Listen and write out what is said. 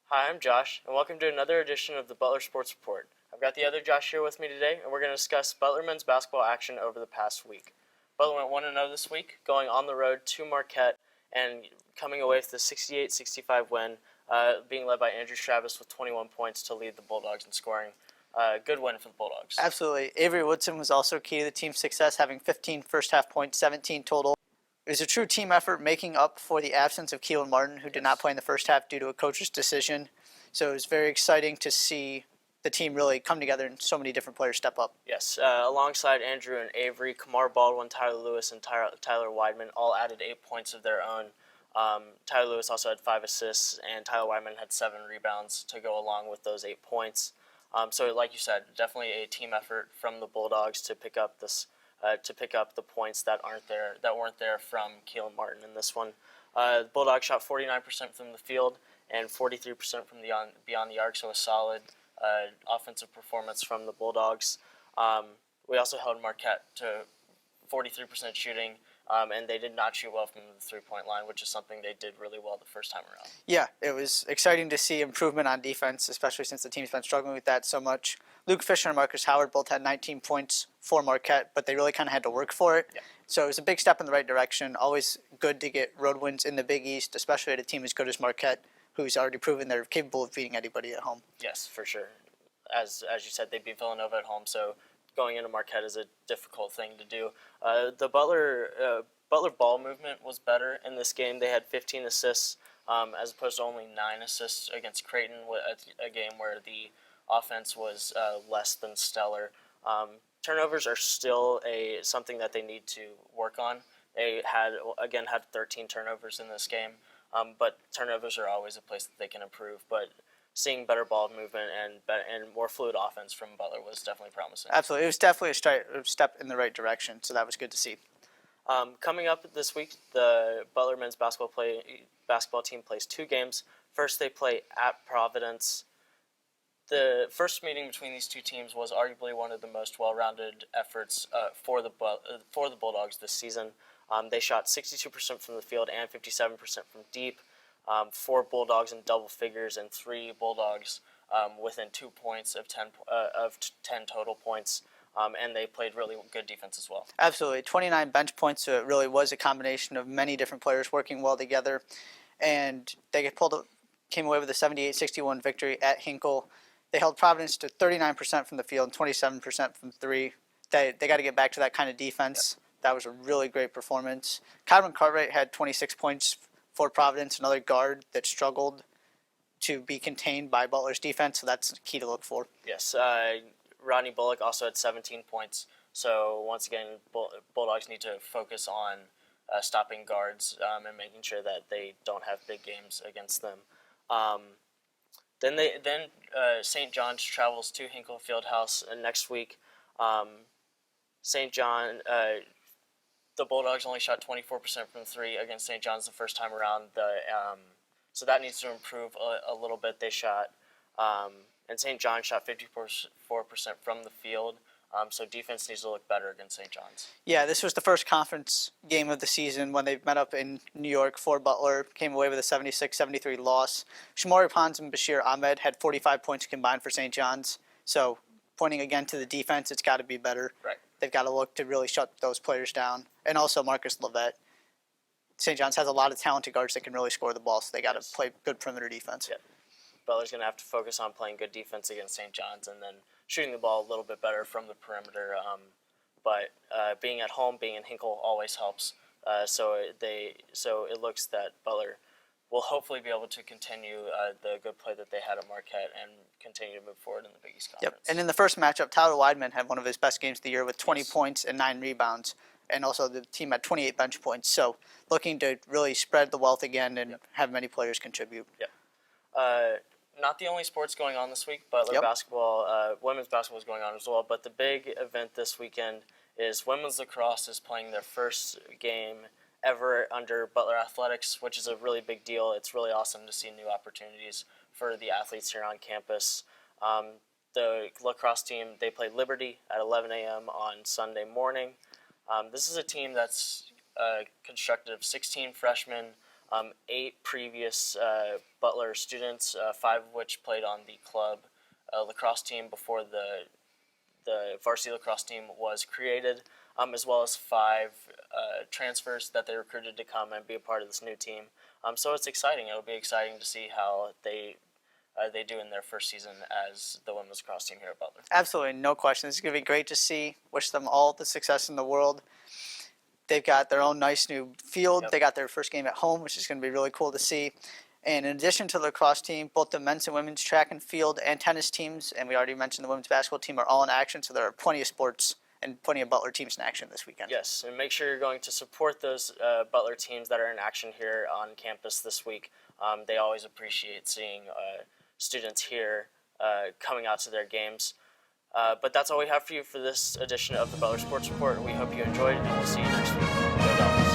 Hi, I'm Josh, and welcome to another edition of the Butler Sports Report. I've got the other Josh here with me today, and we're going to discuss Butler men's basketball action over the past week. Butler went 1-0 this week, going on the road to Marquette and coming away with the 68-65 win, being led by Andrew Travis with 21 points to lead the Bulldogs in scoring. Good win for the Bulldogs. Absolutely. Avery Woodson was also key to the team's success, having 15 first-half points, 17 total. It was a true team effort, making up for the absence of Keelan Martin, who did not play in the first half due to a coach's decision. So it was very exciting to see the team really come together and so many different players step up. Yes, alongside Andrew and Avery, Kamar Baldwin, Tyler Lewis, and Tyler Weidman all added 8 points of their own. Tyler Lewis also had 5 assists, and Tyler Weidman had 7 rebounds to go along with those 8 points. So, like you said, definitely a team effort from the Bulldogs to pick up the points that weren't there from Keelan Martin in this one. The Bulldogs shot 49% from the field and 43% from beyond the arc, so a solid offensive performance from the Bulldogs. We also held Marquette to 43% shooting, and they did not shoot well from the three-point line, which is something they did really well the first time around. Yeah, it was exciting to see improvement on defense, especially since the team's been struggling with that so much. Luke Fisher and Marcus Howard both had 19 points for Marquette, but they really kind of had to work for it. Yeah. So it was a big step in the right direction. Always good to get road wins in the Big East, especially at a team as good as Marquette, who's already proven they're capable of beating anybody at home. Yes, for sure. As you said, they beat Villanova at home, so going into Marquette is a difficult thing to do. The Butler ball movement was better in this game. They had 15 assists as opposed to only 9 assists against Creighton, a game where the offense was less than stellar. Turnovers are still something that they need to work on. They had 13 turnovers in this game, but turnovers are always a place that they can improve. But seeing better ball movement and more fluid offense from Butler was definitely promising. Absolutely. It was definitely a step in the right direction, so that was good to see. Coming up this week, the Butler men's basketball team plays 2 games. First, they play at Providence. The first meeting between these two teams was arguably one of the most well-rounded efforts for the Bulldogs this season. They shot 62% from the field and 57% from deep. 4 Bulldogs in double figures and 3 Bulldogs within 2 points of 10 total points. And they played really good defense as well. Absolutely. 29 bench points, so it really was a combination of many different players working well together. And they came away with a 78-61 victory at Hinkle. They held Providence to 39% from the field and 27% from 3. They got to get back to that kind of defense. Yep. That was a really great performance. Kyron Cartwright had 26 points for Providence, another guard that struggled to be contained by Butler's defense, so that's key to look for. Yes, Rodney Bullock also had 17 points. So once again, Bulldogs need to focus on stopping guards and making sure that they don't have big games against them. Then St. John's travels to Hinkle Fieldhouse next week. St. John, the Bulldogs only shot 24% from 3 against St. John's the first time around. So that needs to improve a little bit. They shot, and St. John shot 54% from the field. So defense needs to look better against St. John's. Yeah, this was the first conference game of the season when they met up in New York for Butler, came away with a 76-73 loss. Shamari Pons and Bashir Ahmed had 45 points combined for St. John's. So pointing again to the defense, it's got to be better. Right. They've got to look to really shut those players down. And also Marcus Levette. St. John's has a lot of talented guards that can really score the ball, so they got to play good perimeter defense. Yeah. Butler's going to have to focus on playing good defense against St. John's and then shooting the ball a little bit better from the perimeter. But being at home, being in Hinkle always helps. So it looks that Butler will hopefully be able to continue the good play that they had at Marquette and continue to move forward in the Big East Conference. Yep. And in the first matchup, Tyler Weidman had one of his best games of the year with 20 points and 9 rebounds. And also the team had 28 bench points. So looking to really spread the wealth again and have many players contribute. Yeah. Not the only sports going on this week. Butler basketball, women's basketball is going on as well. But the big event this weekend is women's lacrosse is playing their first game ever under Butler Athletics, which is a really big deal. It's really awesome to see new opportunities for the athletes here on campus. The lacrosse team, they play Liberty at 11 a.m. on Sunday morning. This is a team that's constructed of 16 freshmen 8 previous Butler students, 5 of which played on the club lacrosse team before the varsity lacrosse team was created, as well as 5 transfers that they recruited to come and be a part of this new team. So it's exciting. It'll be exciting to see how they do in their first season as the women's lacrosse team here at Butler. Absolutely, no question. It's going to be great to see. Wish them all the success in the world. They've got their own nice new field. Yep. They got their first game at home, which is going to be really cool to see. And in addition to the lacrosse team, both the men's and women's track and field and tennis teams, and we already mentioned the women's basketball team, are all in action. So there are plenty of sports and plenty of Butler teams in action this weekend. Yes, and make sure you're going to support those Butler teams that are in action here on campus this week. They always appreciate seeing students here coming out to their games. But that's all we have for you for this edition of the Butler Sports Report. We hope you enjoyed, and we'll see you next week. Go Dolphins.